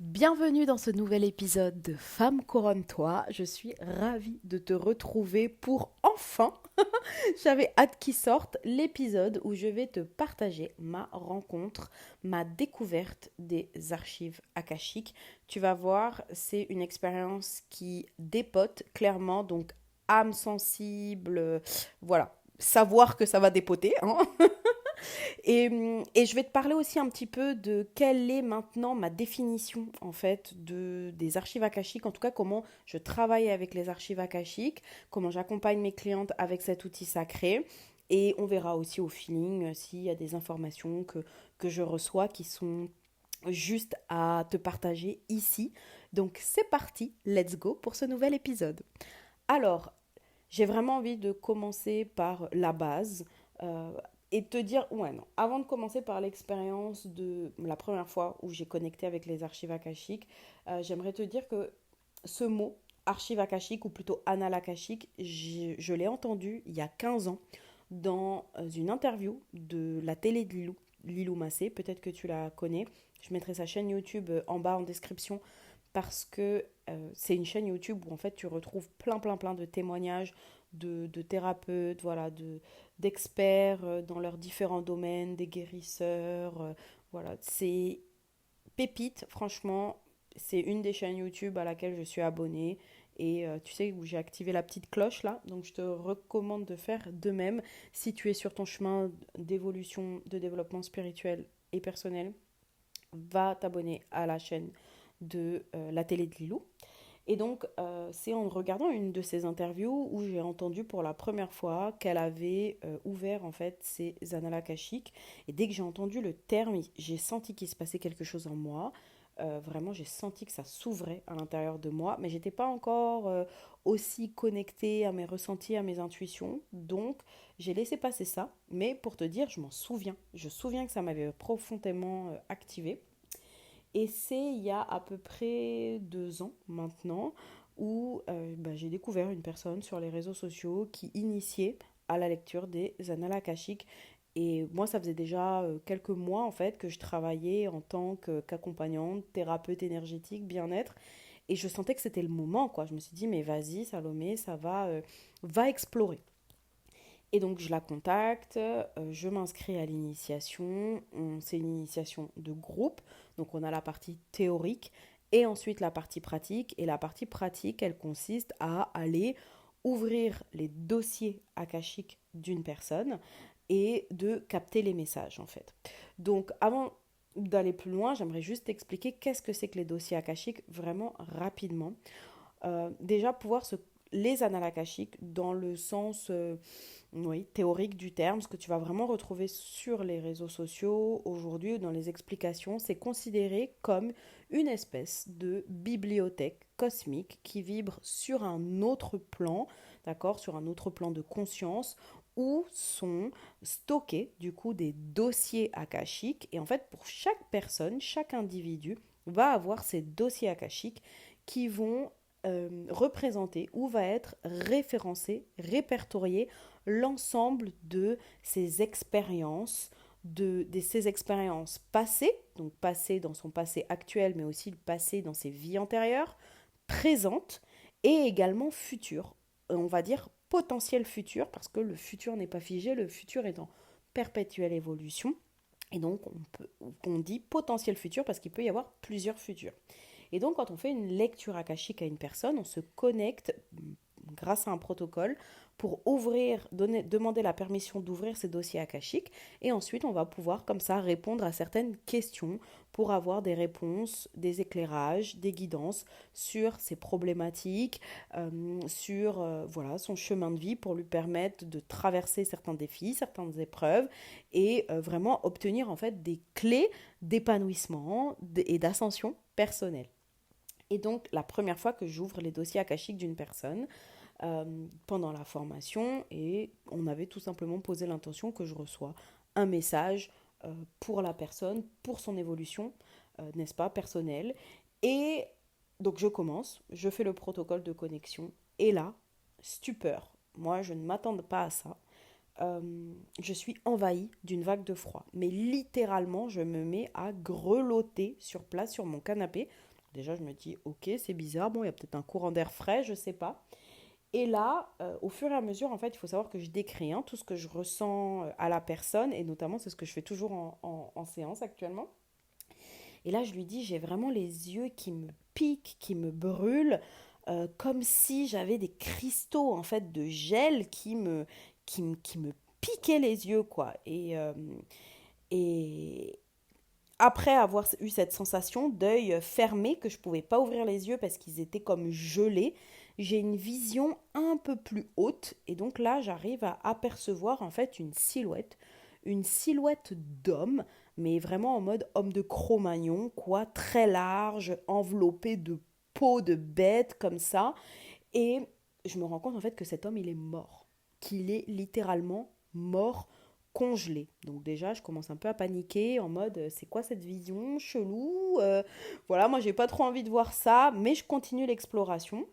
Bienvenue dans ce nouvel épisode de Femme couronne-toi. Je suis ravie de te retrouver pour enfin, j'avais hâte qu'il sorte l'épisode où je vais te partager ma rencontre, ma découverte des archives akashiques. Tu vas voir, c'est une expérience qui dépote clairement, donc âme sensible, voilà, savoir que ça va dépoter, hein. Et je vais te parler aussi un petit peu de quelle est maintenant ma définition en fait des archives akashiques, en tout cas comment je travaille avec les archives akashiques, comment j'accompagne mes clientes avec cet outil sacré. Et on verra aussi au feeling s'il y a des informations que je reçois qui sont juste à te partager ici. Donc c'est parti, let's go pour ce nouvel épisode. Alors, j'ai vraiment envie de commencer par la base euh, et te dire, ouais, non, avant de commencer par l'expérience de la première fois où j'ai connecté avec les archives akashiques, j'aimerais te dire que ce mot, archive akashique ou plutôt annales akashique, je l'ai entendu il y a 15 ans dans une interview de la télé de Lilou Massé, peut-être que tu la connais. Je mettrai sa chaîne YouTube en bas en description parce que c'est une chaîne YouTube où en fait tu retrouves plein de témoignages de thérapeutes, voilà, d'experts dans leurs différents domaines, des guérisseurs, voilà, c'est pépite, franchement, c'est une des chaînes YouTube à laquelle je suis abonnée et tu sais où j'ai activé la petite cloche là, donc je te recommande de faire de même si tu es sur ton chemin d'évolution, de développement spirituel et personnel, va t'abonner à la chaîne de la télé de Lilou. Et donc, c'est en regardant une de ses interviews où j'ai entendu pour la première fois qu'elle avait ouvert en fait ses annales akashiques. Et dès que j'ai entendu le terme, j'ai senti qu'il se passait quelque chose en moi. Vraiment, j'ai senti que ça s'ouvrait à l'intérieur de moi, mais j'étais pas encore aussi connectée à mes ressentis, à mes intuitions. Donc, j'ai laissé passer ça. Mais pour te dire, je m'en souviens. Je me souviens que ça m'avait profondément activée. Et c'est il y a à peu près 2 ans maintenant où j'ai découvert une personne sur les réseaux sociaux qui initiait à la lecture des annales akashiques. Et moi, ça faisait déjà quelques mois en fait que je travaillais en tant qu'accompagnante, thérapeute énergétique, bien-être. Et je sentais que c'était le moment, quoi. Je me suis dit, mais vas-y, Salomé, ça va explorer. Et donc je la contacte, je m'inscris à l'initiation. C'est une initiation de groupe, donc on a la partie théorique et ensuite la partie pratique. Et la partie pratique, elle consiste à aller ouvrir les dossiers akashiques d'une personne et de capter les messages en fait. Donc avant d'aller plus loin, j'aimerais juste expliquer qu'est-ce que c'est que les dossiers akashiques vraiment rapidement. Déjà pouvoir les annales akashiques dans le sens oui, théorique du terme, ce que tu vas vraiment retrouver sur les réseaux sociaux aujourd'hui dans les explications, c'est considéré comme une espèce de bibliothèque cosmique qui vibre sur un autre plan, d'accord, sur un autre plan de conscience où sont stockés du coup des dossiers akashiques et en fait pour chaque personne, chaque individu va avoir ces dossiers akashiques qui vont représenter ou va être référencé, répertorié l'ensemble de ces expériences, de ces expériences passées, donc passées dans son passé actuel, mais aussi le passé dans ses vies antérieures, présentes et également futures. On va dire potentiel futur, parce que le futur n'est pas figé, le futur est en perpétuelle évolution. Et donc, on dit potentiel futur parce qu'il peut y avoir plusieurs futurs. Et donc, quand on fait une lecture akashique à une personne, on se connecte grâce à un protocole pour demander la permission d'ouvrir ces dossiers akashiques. Et ensuite, on va pouvoir comme ça répondre à certaines questions pour avoir des réponses, des éclairages, des guidances sur ses problématiques, sur voilà, son chemin de vie pour lui permettre de traverser certains défis, certaines épreuves et vraiment obtenir en fait des clés d'épanouissement et d'ascension personnelle. Et donc, la première fois que j'ouvre les dossiers akashiques d'une personne, pendant la formation, et on avait tout simplement posé l'intention que je reçois un message pour la personne, pour son évolution, n'est-ce pas, personnelle. Et donc, je commence, je fais le protocole de connexion, et là, stupeur. Moi, je ne m'attendais pas à ça. euh, je suis envahie d'une vague de froid. Mais littéralement, je me mets à grelotter sur place sur mon canapé. Déjà, je me dis, ok, c'est bizarre, bon, il y a peut-être un courant d'air frais, je sais pas. Et là, au fur et à mesure, en fait, il faut savoir que je décris tout ce que je ressens à la personne, et notamment, c'est ce que je fais toujours en séance actuellement. Et là, je lui dis, j'ai vraiment les yeux qui me piquent, qui me brûlent, comme si j'avais des cristaux, en fait, de gel qui me piquaient les yeux, quoi. Et après avoir eu cette sensation d'œil fermé, que je ne pouvais pas ouvrir les yeux parce qu'ils étaient comme gelés, j'ai une vision un peu plus haute. Et donc là, j'arrive à apercevoir en fait une silhouette d'homme, mais vraiment en mode homme de Cro-Magnon, quoi, très large, enveloppé de peau de bête comme ça. Et je me rends compte en fait que cet homme, il est mort, qu'il est littéralement mort, congelé. Donc déjà, je commence un peu à paniquer en mode c'est quoi cette vision chelou. Voilà, moi j'ai pas trop envie de voir ça, mais je continue l'exploration.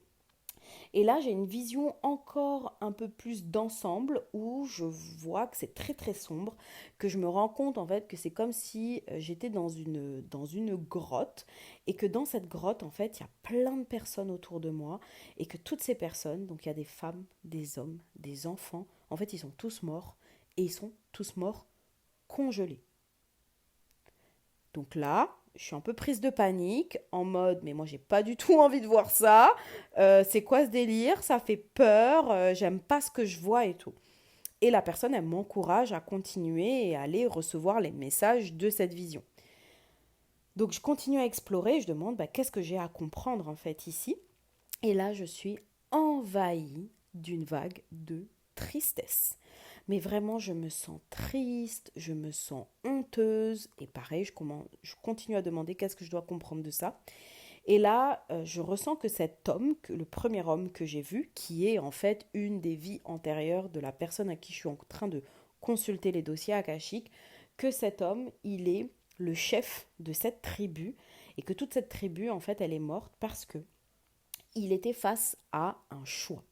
Et là, j'ai une vision encore un peu plus d'ensemble où je vois que c'est très très sombre, que je me rends compte en fait que c'est comme si j'étais dans une grotte et que dans cette grotte, en fait, il y a plein de personnes autour de moi et que toutes ces personnes, donc il y a des femmes, des hommes, des enfants, en fait, ils sont tous morts et ils sont tous morts congelés. Donc là, je suis un peu prise de panique, en mode, mais moi j'ai pas du tout envie de voir ça. C'est quoi ce délire? Ça fait peur, j'aime pas ce que je vois et tout. Et la personne, elle m'encourage à continuer et à aller recevoir les messages de cette vision. Donc je continue à explorer, je demande qu'est-ce que j'ai à comprendre en fait ici. Et là, je suis envahie d'une vague de tristesse. Mais vraiment, je me sens triste, je me sens honteuse. Et pareil, je continue à demander qu'est-ce que je dois comprendre de ça. Et là, je ressens que cet homme, que le premier homme que j'ai vu, qui est en fait une des vies antérieures de la personne à qui je suis en train de consulter les dossiers akashiques, que cet homme, il est le chef de cette tribu et que toute cette tribu, en fait, elle est morte parce que il était face à un choix,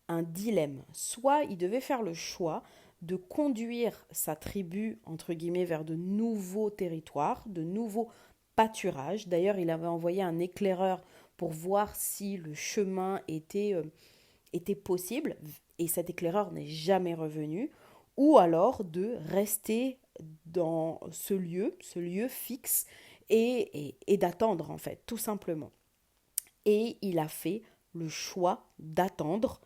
un dilemme. Soit il devait faire le choix de conduire sa tribu, entre guillemets, vers de nouveaux territoires, de nouveaux pâturages. D'ailleurs, il avait envoyé un éclaireur pour voir si le chemin était possible, et cet éclaireur n'est jamais revenu, ou alors de rester dans ce lieu fixe, et d'attendre, en fait, tout simplement. Et il a fait le choix d'attendre,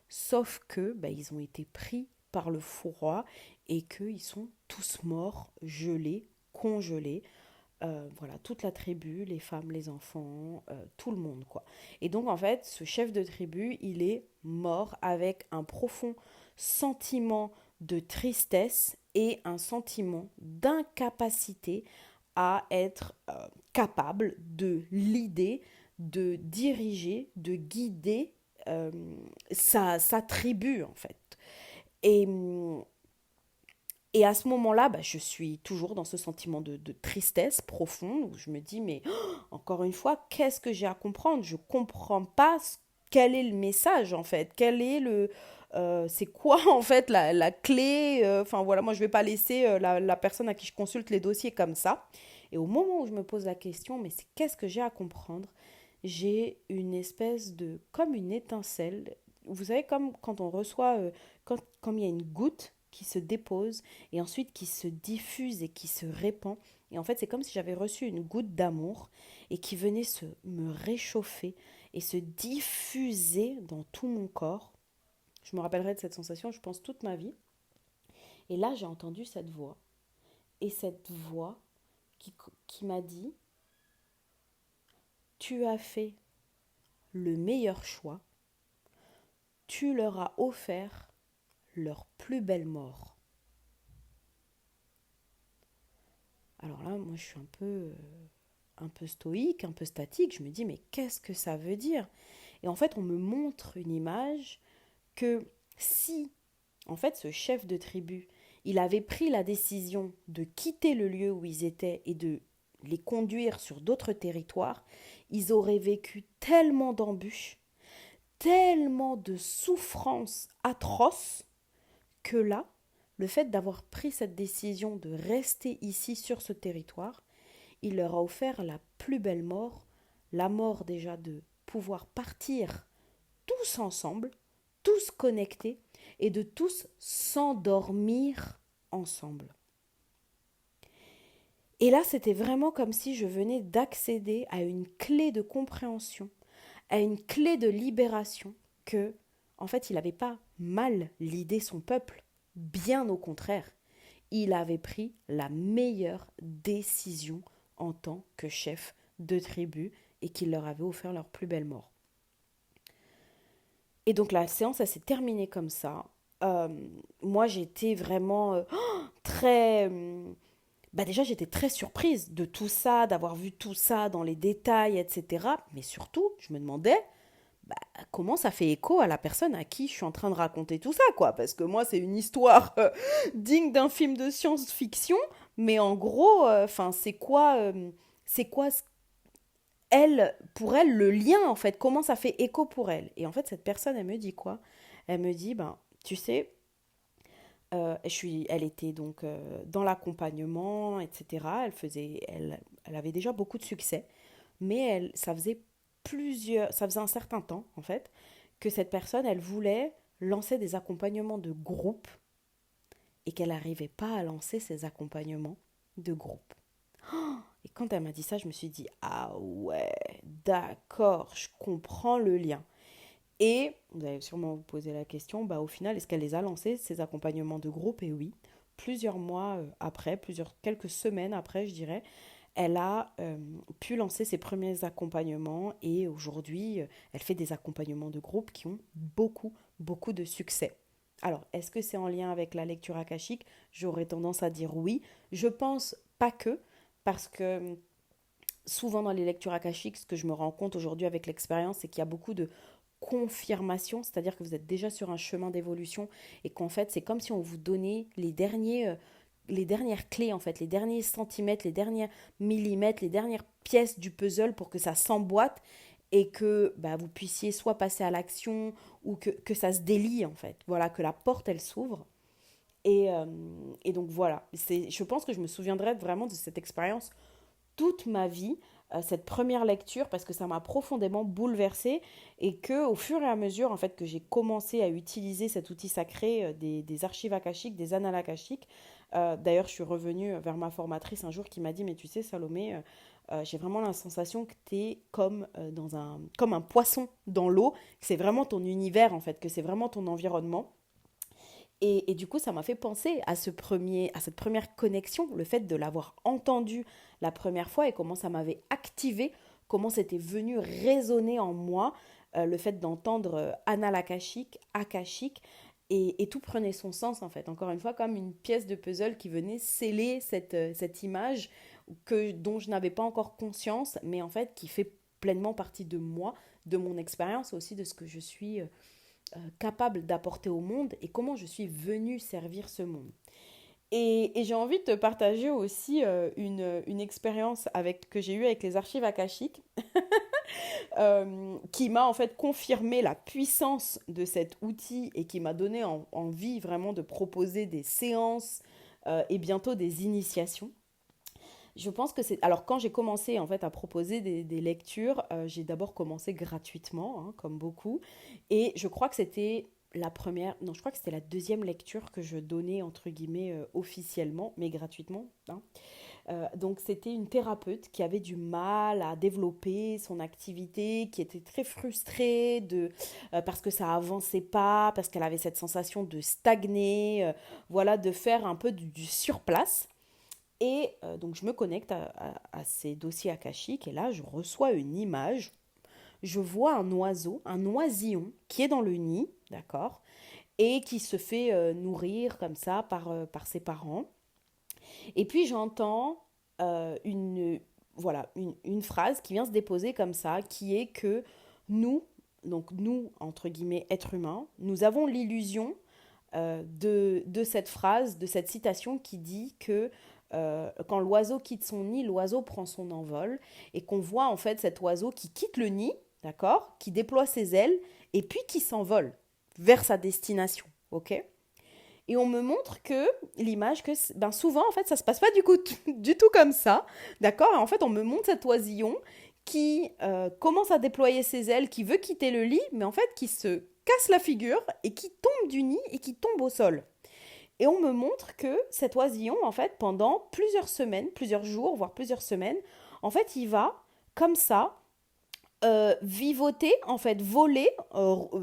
sauf que ils ont été pris par le froid et qu'ils sont tous morts, gelés, congelés. Voilà, toute la tribu, les femmes, les enfants, tout le monde, quoi. Et donc, en fait, ce chef de tribu, il est mort avec un profond sentiment de tristesse et un sentiment d'incapacité à être capable de l'idée, de diriger, de guider sa tribu, en fait. Et, et à ce moment-là, je suis toujours dans ce sentiment de tristesse profonde où je me dis, mais encore une fois, qu'est-ce que j'ai à comprendre? Je ne comprends pas quel est le message, en fait. Quel est c'est quoi, en fait, la clé? Enfin, voilà, moi, je ne vais pas laisser la personne à qui je consulte les dossiers comme ça. Et au moment où je me pose la question, mais c'est qu'est-ce que j'ai à comprendre? J'ai une espèce de, comme une étincelle. Vous savez, comme quand on reçoit, comme il y a une goutte qui se dépose et ensuite qui se diffuse et qui se répand. Et en fait, c'est comme si j'avais reçu une goutte d'amour et qui venait me réchauffer et se diffuser dans tout mon corps. Je me rappellerai de cette sensation, je pense, toute ma vie. Et là, j'ai entendu cette voix. Et cette voix qui m'a dit, tu as fait le meilleur choix, tu leur as offert leur plus belle mort. Alors là, moi, je suis un peu stoïque, un peu statique. Je me dis, mais qu'est-ce que ça veut dire? Et en fait, on me montre une image que si, en fait, ce chef de tribu, il avait pris la décision de quitter le lieu où ils étaient et de les conduire sur d'autres territoires, ils auraient vécu tellement d'embûches, tellement de souffrances atroces, que là, le fait d'avoir pris cette décision de rester ici sur ce territoire, il leur a offert la plus belle mort, la mort déjà de pouvoir partir tous ensemble, tous connectés, et de tous s'endormir ensemble. Et là, c'était vraiment comme si je venais d'accéder à une clé de compréhension, à une clé de libération que, en fait, il n'avait pas mal lidé son peuple, bien au contraire. Il avait pris la meilleure décision en tant que chef de tribu et qu'il leur avait offert leur plus belle mort. Et donc la séance, elle s'est terminée comme ça. Euh, Moi, j'étais vraiment très... déjà, j'étais très surprise de tout ça, d'avoir vu tout ça dans les détails, etc. Mais surtout, je me demandais comment ça fait écho à la personne à qui je suis en train de raconter tout ça, quoi. Parce que moi, c'est une histoire digne d'un film de science-fiction. Mais en gros, c'est quoi elle, pour elle, le lien, en fait, comment ça fait écho pour elle. Et en fait, cette personne, elle me dit quoi? Elle me dit, tu sais, elle était donc dans l'accompagnement, etc. Elle avait déjà beaucoup de succès, mais ça faisait un certain temps, en fait, que cette personne, elle voulait lancer des accompagnements de groupe et qu'elle n'arrivait pas à lancer ces accompagnements de groupe. Et quand elle m'a dit ça, je me suis dit, ah ouais, d'accord, je comprends le lien. Et vous allez sûrement vous poser la question, au final, est-ce qu'elle les a lancés, ces accompagnements de groupe? Et oui, plusieurs mois après, quelques semaines après, je dirais, elle a pu lancer ses premiers accompagnements et aujourd'hui, elle fait des accompagnements de groupe qui ont beaucoup, beaucoup de succès. Alors, est-ce que c'est en lien avec la lecture akashique? J'aurais tendance à dire oui. Je pense pas que, parce que souvent dans les lectures akashiques, ce que je me rends compte aujourd'hui avec l'expérience, c'est qu'il y a beaucoup de confirmation, c'est-à-dire que vous êtes déjà sur un chemin d'évolution et qu'en fait, c'est comme si on vous donnait les dernières clés, en fait, les derniers centimètres, les derniers millimètres, les dernières pièces du puzzle pour que ça s'emboîte et que vous puissiez soit passer à l'action ou que ça se délie, en fait. Voilà, que la porte, elle s'ouvre. Et donc voilà, je pense que je me souviendrai vraiment de cette expérience toute ma vie, cette première lecture, parce que ça m'a profondément bouleversée et que au fur et à mesure en fait que j'ai commencé à utiliser cet outil sacré des archives akashiques, des annales akashiques. D'ailleurs, je suis revenue vers ma formatrice un jour qui m'a dit, mais tu sais Salomé, j'ai vraiment la sensation que tu es comme un poisson dans l'eau, que c'est vraiment ton univers en fait, que c'est vraiment ton environnement. Et du coup, ça m'a fait penser à cette première connexion, le fait de l'avoir entendu la première fois et comment ça m'avait activé, comment c'était venu résonner en moi, le fait d'entendre Anal Akashique, et tout prenait son sens en fait. Encore une fois, comme une pièce de puzzle qui venait sceller cette image dont je n'avais pas encore conscience, mais en fait qui fait pleinement partie de moi, de mon expérience aussi, de ce que je suis capable d'apporter au monde et comment je suis venue servir ce monde. Et j'ai envie de te partager aussi une expérience que j'ai eue avec les archives akashiques qui m'a en fait confirmé la puissance de cet outil et qui m'a donné envie vraiment de proposer des séances et bientôt des initiations. Je pense que c'est... Alors, quand j'ai commencé en fait à proposer des lectures, j'ai d'abord commencé gratuitement, hein, comme beaucoup. Et je crois que c'était la première... Non, je crois que c'était la deuxième lecture que je donnais, entre guillemets, officiellement, mais gratuitement. Hein. Donc, c'était une thérapeute qui avait du mal à développer son activité, qui était très frustrée parce que ça avançait pas, parce qu'elle avait cette sensation de stagner, voilà, de faire un peu du surplace. Et donc je me connecte à ces dossiers akashiques et là je reçois une image. Je vois un oiseau, un oisillon qui est dans le nid, d'accord, et qui se fait nourrir comme ça par ses parents. Et puis j'entends une phrase qui vient se déposer comme ça, qui est que nous, donc nous, entre guillemets, êtres humains, nous avons l'illusion de cette phrase, de cette citation qui dit que quand l'oiseau quitte son nid, l'oiseau prend son envol et qu'on voit en fait cet oiseau qui quitte le nid, d'accord, qui déploie ses ailes et puis qui s'envole vers sa destination, ok. Et on me montre que l'image, que ben souvent, en fait, ça se passe pas du tout comme ça. D'accord? Et en fait, on me montre cet oisillon qui commence à déployer ses ailes, qui veut quitter le lit, mais en fait, qui se casse la figure et qui tombe du nid et qui tombe au sol. Et on me montre que cet oisillon, en fait, pendant plusieurs semaines, plusieurs jours, voire plusieurs semaines, en fait, il va, comme ça, vivoter, en fait, voler,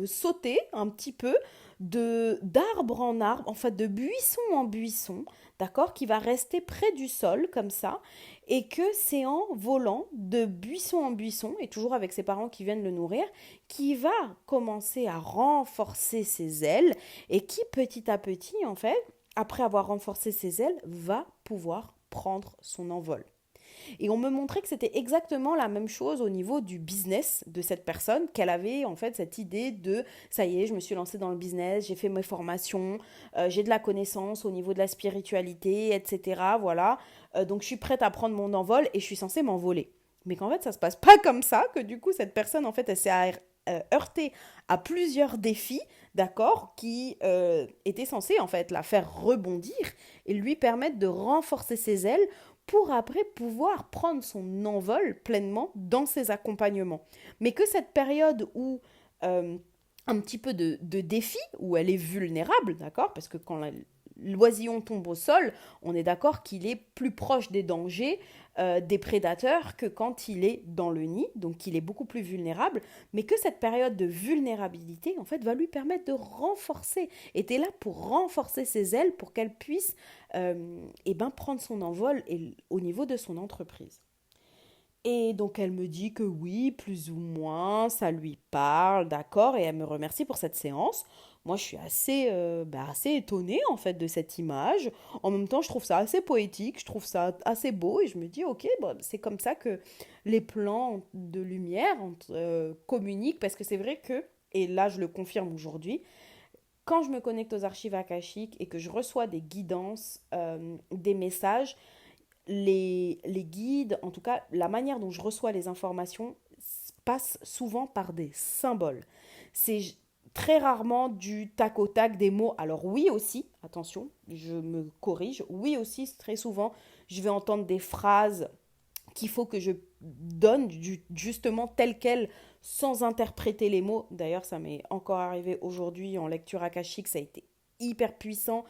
sauter un petit peu d'arbre en arbre, en fait, de buisson en buisson, d'accord, qui va rester près du sol, comme ça, et que c'est en volant de buisson en buisson, et toujours avec ses parents qui viennent le nourrir, qui va commencer à renforcer ses ailes, et qui, petit à petit, en fait, après avoir renforcé ses ailes, va pouvoir prendre son envol. Et on me montrait que c'était exactement la même chose au niveau du business de cette personne, qu'elle avait en fait cette idée de ça y est, je me suis lancée dans le business, j'ai fait mes formations, j'ai de la connaissance au niveau de la spiritualité, etc. Voilà. Donc je suis prête à prendre mon envol et je suis censée m'envoler. Mais qu'en fait, ça se passe pas comme ça, que du coup, cette personne, en fait, elle s'est heurtée à plusieurs défis, d'accord, qui étaient censés, en fait, la faire rebondir et lui permettre de renforcer ses ailes pour après pouvoir prendre son envol pleinement dans ses accompagnements. Mais que cette période où un petit peu de défi, où elle est vulnérable, d'accord, parce que quand l'oisillon tombe au sol, on est d'accord qu'il est plus proche des dangers, des prédateurs, que quand il est dans le nid, donc il est beaucoup plus vulnérable, mais que cette période de vulnérabilité, en fait, va lui permettre de renforcer, était là pour renforcer ses ailes, pour qu'elle puisse prendre son envol au niveau de son entreprise. Et donc elle me dit que oui, plus ou moins, ça lui parle, d'accord, et elle me remercie pour cette séance. Moi, je suis assez étonnée en fait de cette image. En même temps, je trouve ça assez poétique, je trouve ça assez beau, et je me dis, ok, bon, c'est comme ça que les plans de lumière communiquent, parce que c'est vrai que, et là je le confirme aujourd'hui, quand je me connecte aux archives akashiques et que je reçois des guidances, des messages, les guides, en tout cas, la manière dont je reçois les informations passe souvent par des symboles. C'est très rarement du tac au tac des mots. Alors oui aussi, attention, je me corrige, oui aussi, très souvent, je vais entendre des phrases qu'il faut que je donne justement tel quel sans interpréter les mots. D'ailleurs, ça m'est encore arrivé aujourd'hui en lecture akashique, ça a été hyper puissant.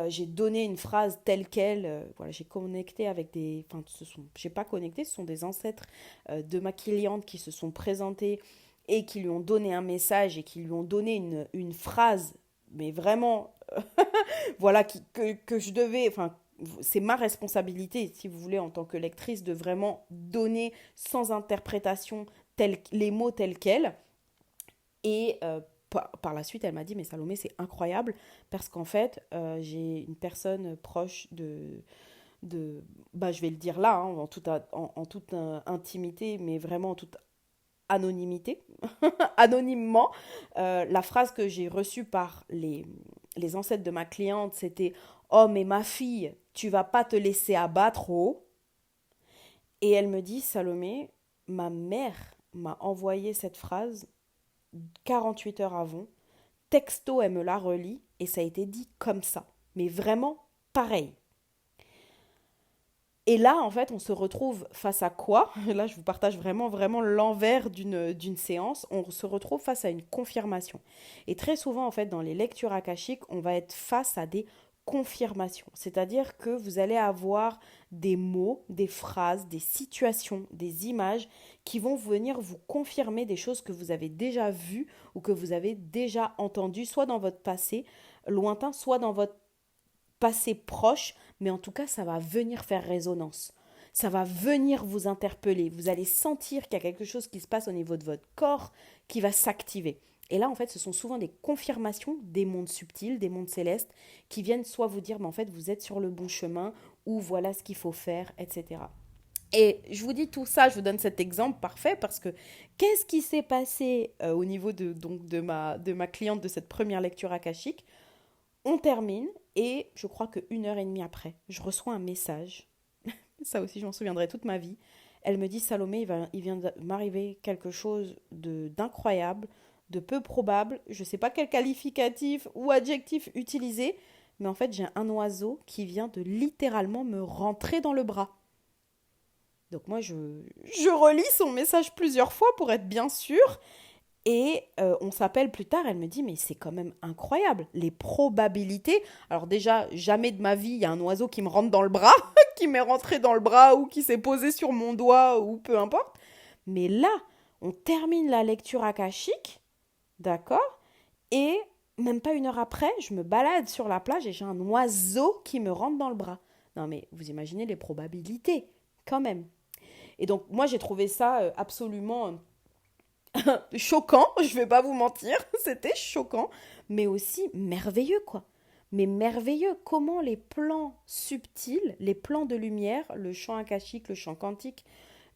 J'ai donné une phrase telle quelle, voilà, j'ai connecté avec des, enfin, j'ai pas connecté, ce sont des ancêtres de ma cliente qui se sont présentés et qui lui ont donné un message et qui lui ont donné une phrase, mais vraiment, voilà, que je devais, enfin, c'est ma responsabilité, si vous voulez, en tant que lectrice, de vraiment donner sans interprétation les mots tels quels. Et par la suite, elle m'a dit, mais Salomé, c'est incroyable, parce qu'en fait, j'ai une personne proche je vais le dire là, hein, en toute intimité, mais vraiment en toute anonymité, anonymement. La phrase que j'ai reçue par les ancêtres de ma cliente, c'était oh, mais ma fille, tu vas pas te laisser abattre, oh. Et elle me dit, Salomé, ma mère m'a envoyé cette phrase 48 heures avant. Texto, elle me l'a relit et ça a été dit comme ça. Mais vraiment pareil. Et là, en fait, on se retrouve face à quoi? Là, je vous partage vraiment l'envers d'une séance. On se retrouve face à une confirmation. Et très souvent, en fait, dans les lectures akashiques, on va être face à des confirmations. C'est-à-dire que vous allez avoir des mots, des phrases, des situations, des images qui vont venir vous confirmer des choses que vous avez déjà vues ou que vous avez déjà entendues, soit dans votre passé lointain, soit dans votre passé proche, mais en tout cas, ça va venir faire résonance. Ça va venir vous interpeller. Vous allez sentir qu'il y a quelque chose qui se passe au niveau de votre corps qui va s'activer. Et là, en fait, ce sont souvent des confirmations des mondes subtils, des mondes célestes, qui viennent soit vous dire, mais en fait, vous êtes sur le bon chemin, ou voilà ce qu'il faut faire, etc. Et je vous dis tout ça, je vous donne cet exemple parfait parce que qu'est-ce qui s'est passé au niveau de ma cliente de cette première lecture akashique? On termine et je crois qu'une heure et demie après, je reçois un message. Ça aussi, je m'en souviendrai toute ma vie. Elle me dit, Salomé, il vient de m'arriver quelque chose d'incroyable, de peu probable. Je ne sais pas quel qualificatif ou adjectif utiliser, mais en fait, j'ai un oiseau qui vient de littéralement me rentrer dans le bras. Donc moi, je relis son message plusieurs fois pour être bien sûre. Et on s'appelle plus tard, elle me dit, mais c'est quand même incroyable, les probabilités. Alors déjà, jamais de ma vie, il y a un oiseau qui me rentre dans le bras, qui m'est rentré dans le bras ou qui s'est posé sur mon doigt ou peu importe. Mais là, on termine la lecture akashique, d'accord? Et même pas une heure après, je me balade sur la plage et j'ai un oiseau qui me rentre dans le bras. Non mais vous imaginez les probabilités, quand même. Et donc moi j'ai trouvé ça absolument choquant, je vais pas vous mentir, c'était choquant, mais aussi merveilleux quoi. Mais merveilleux, comment les plans subtils, les plans de lumière, le champ akashique, le champ quantique,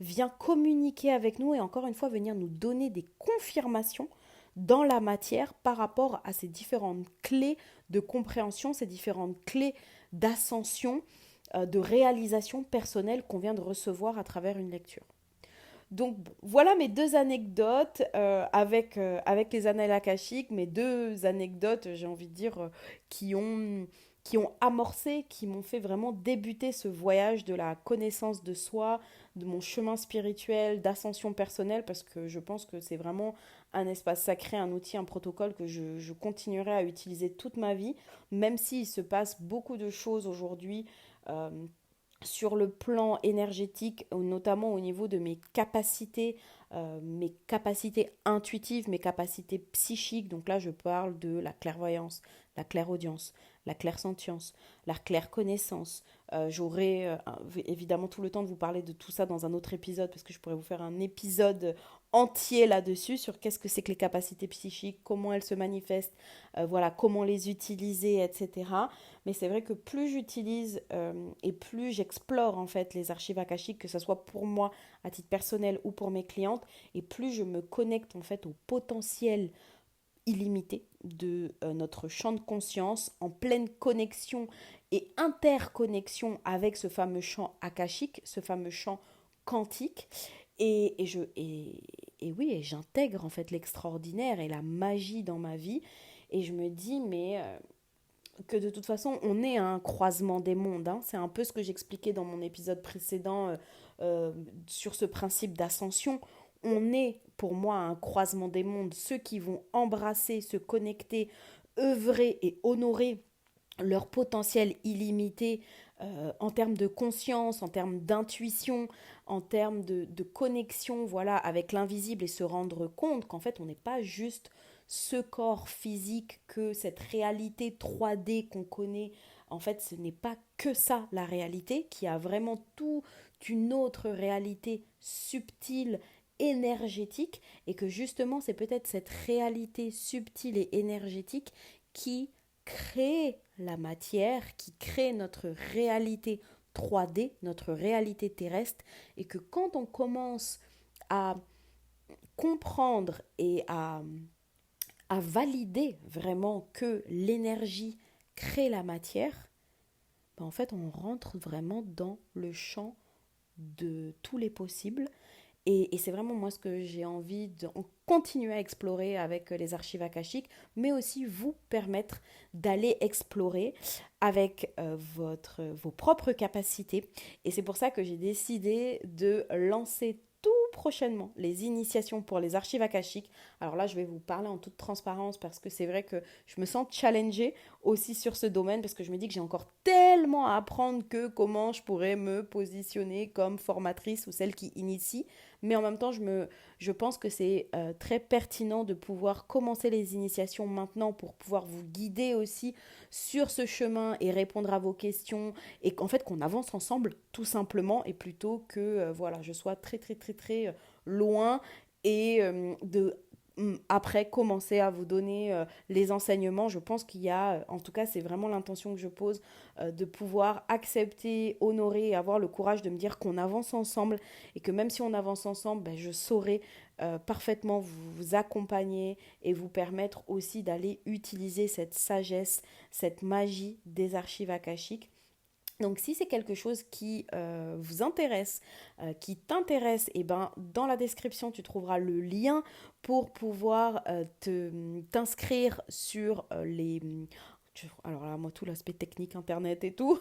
vient communiquer avec nous et encore une fois venir nous donner des confirmations dans la matière par rapport à ces différentes clés de compréhension, ces différentes clés d'ascension, de réalisation personnelle qu'on vient de recevoir à travers une lecture. Donc voilà mes deux anecdotes avec les annales akashiques, mes deux anecdotes, j'ai envie de dire, qui ont, qui ont amorcé, qui m'ont fait vraiment débuter ce voyage de la connaissance de soi, de mon chemin spirituel, d'ascension personnelle, parce que je pense que c'est vraiment un espace sacré, un outil, un protocole que je continuerai à utiliser toute ma vie, même s'il se passe beaucoup de choses aujourd'hui. euh, sur le plan énergétique, notamment au niveau de mes capacités intuitives, mes capacités psychiques. Donc là, je parle de la clairvoyance, la clairaudience, la clairsentience, la clairconnaissance. J'aurai évidemment tout le temps de vous parler de tout ça dans un autre épisode, parce que je pourrais vous faire un épisode entier là-dessus sur qu'est-ce que c'est que les capacités psychiques, comment elles se manifestent, voilà, comment les utiliser, etc. Mais c'est vrai que plus j'utilise et plus j'explore en fait les archives akashiques, que ce soit pour moi à titre personnel ou pour mes clientes, et plus je me connecte en fait au potentiel illimité de notre champ de conscience, en pleine connexion et interconnexion avec ce fameux champ akashique, ce fameux champ quantique. Et oui, et j'intègre en fait l'extraordinaire et la magie dans ma vie. Et je me dis, mais que de toute façon, on est à un croisement des mondes, hein. C'est un peu ce que j'expliquais dans mon épisode précédent sur ce principe d'ascension. On est, pour moi, à un croisement des mondes. Ceux qui vont embrasser, se connecter, œuvrer et honorer leur potentiel illimité en termes de conscience, en termes d'intuition, en termes de connexion, voilà, avec l'invisible, et se rendre compte qu'en fait on n'est pas juste ce corps physique, que cette réalité 3D qu'on connaît, en fait ce n'est pas que ça la réalité, qui a vraiment toute une autre réalité subtile, énergétique, et que justement c'est peut-être cette réalité subtile et énergétique qui crée la matière, qui crée notre réalité 3D, notre réalité terrestre, et que quand on commence à comprendre et à valider vraiment que l'énergie crée la matière, ben en fait on rentre vraiment dans le champ de tous les possibles. Et c'est vraiment moi ce que j'ai envie de continuer à explorer avec les archives akashiques, mais aussi vous permettre d'aller explorer avec vos propres capacités. Et c'est pour ça que j'ai décidé de lancer tout prochainement les initiations pour les archives akashiques. Alors là, je vais vous parler en toute transparence parce que c'est vrai que je me sens challengée aussi sur ce domaine, parce que je me dis que j'ai encore tellement à apprendre que comment je pourrais me positionner comme formatrice ou celle qui initie. Mais en même temps, je pense que c'est très pertinent de pouvoir commencer les initiations maintenant pour pouvoir vous guider aussi sur ce chemin et répondre à vos questions, et qu'en fait qu'on avance ensemble tout simplement, et plutôt que voilà, je sois très très très très loin et de après commencer à vous donner les enseignements. Je pense qu'il y a, en tout cas c'est vraiment l'intention que je pose, de pouvoir accepter, honorer et avoir le courage de me dire qu'on avance ensemble, et que même si on avance ensemble, ben, je saurai parfaitement vous accompagner et vous permettre aussi d'aller utiliser cette sagesse, cette magie des archives akashiques. Donc si c'est quelque chose qui vous intéresse, qui t'intéresse, et ben dans la description tu trouveras le lien pour pouvoir t'inscrire sur Alors là, moi, tout l'aspect technique, internet et tout,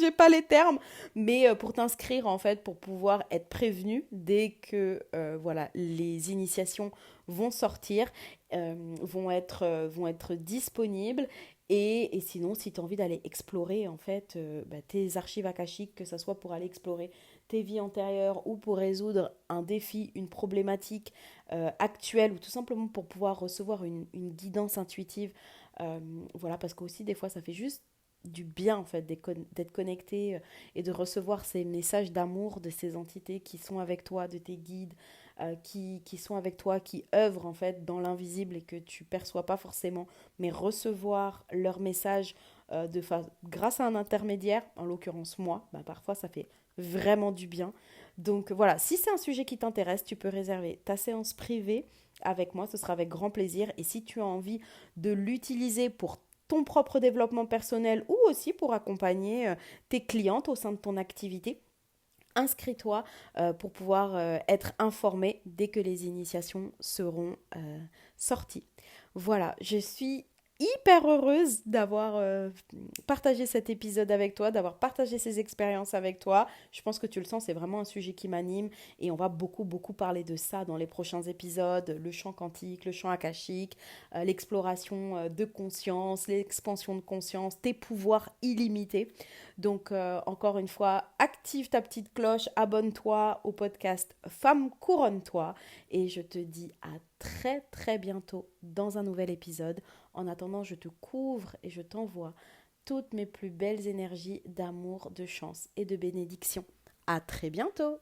j'ai pas les termes, mais pour t'inscrire en fait, pour pouvoir être prévenu dès que voilà, les initiations vont sortir, vont être disponibles. Et sinon, si tu as envie d'aller explorer en fait tes archives akashiques, que ce soit pour aller explorer tes vies antérieures ou pour résoudre un défi, une problématique actuelle ou tout simplement pour pouvoir recevoir une guidance intuitive, euh, voilà, parce qu'aussi des fois ça fait juste du bien en fait d'être connecté et de recevoir ces messages d'amour de ces entités qui sont avec toi, de tes guides, qui sont avec toi, qui œuvrent en fait dans l'invisible et que tu perçois pas forcément, mais recevoir leurs messages grâce à un intermédiaire, en l'occurrence moi, bah, parfois ça fait vraiment du bien. Donc voilà, si c'est un sujet qui t'intéresse, tu peux réserver ta séance privée avec moi, ce sera avec grand plaisir. Et si tu as envie de l'utiliser pour ton propre développement personnel ou aussi pour accompagner tes clientes au sein de ton activité, inscris-toi pour pouvoir être informé dès que les initiations seront sorties. Voilà, je suis hyper heureuse d'avoir partagé cet épisode avec toi, d'avoir partagé ces expériences avec toi. Je pense que tu le sens, c'est vraiment un sujet qui m'anime et on va beaucoup parler de ça dans les prochains épisodes, le champ quantique, le champ akashique, l'exploration de conscience, l'expansion de conscience, tes pouvoirs illimités. Donc encore une fois, active ta petite cloche, abonne-toi au podcast Femme couronne-toi et je te dis à très bientôt dans un nouvel épisode. En attendant, je te couvre et je t'envoie toutes mes plus belles énergies d'amour, de chance et de bénédiction. À très bientôt!